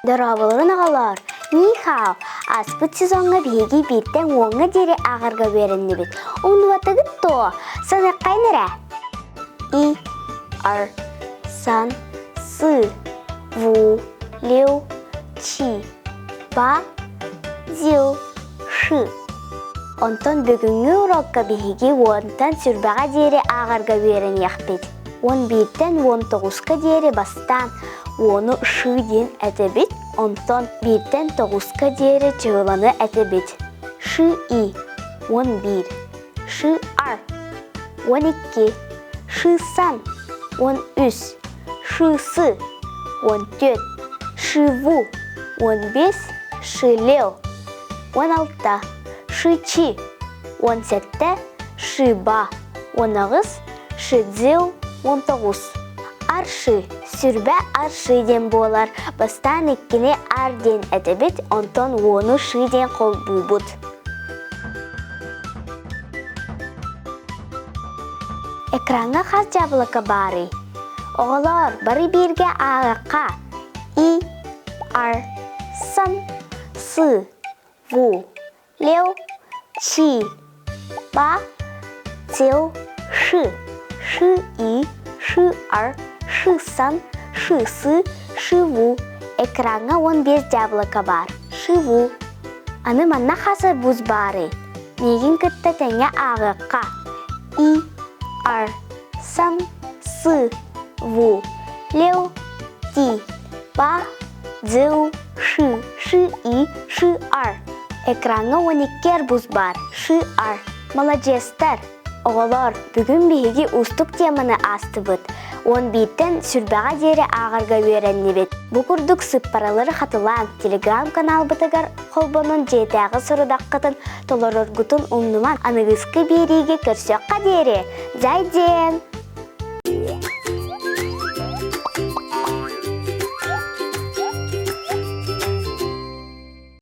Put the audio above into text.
Дорабылырын ағалар, нихау, аспыт сезонға беги биттен оңға дере ағырға берінді бет. Онуатығыт то, саны қайныра? И, ар, сан, сы, ву, леу, чи, ба, зил, шы. Онтон бүгінгі урокка беги онтан сүрбаға дере ағырға берін яқпет. 11-тен 19-қа дере бастан оны шы ден әтебет, онтон 1-тен 9-қа дере чығыланы әтебет. Шы и 11, шы ар 12, шы сан 13, шы сы 14, шы ву 15, шы леу 16, шы чи 17, шы ба 19, шы зил 19. Аршы, сүрбә аршы ден болар, бастан еккіне ар ден әтебет, онтон оны шы ден қол бұлбұд. Экранға қаз жабылықы бары. Оғылар, бары берге ағаққа. И, ар, сан, сы, ву, леу, чи, ба, зил, шы. Шы и, шы ар, шы сан, шы сы, шы ву. Экранға 15 жабылықы бар. Шы ву. Аны манна қасы бұз бары. Меген күтті тәңе ағыққа. И, ар, сан, сы, ву, леу, ти, ба, зил, шы. Шы и, шы ар. Экранға 12 бұз бар. Шы ар. Молодестер. Оғылар, бүгін бейге ұстық теманы асты бұд. 11-тен сүрбаға дере ағырға веренне бет. Бұқырдық сыппаралары қатылан телеграм-канал бұтығар қолбының жетәғі сұрыдаққытын толар ұрғытын ұңныман анығысқы береге көрсеққа дере. Зайден!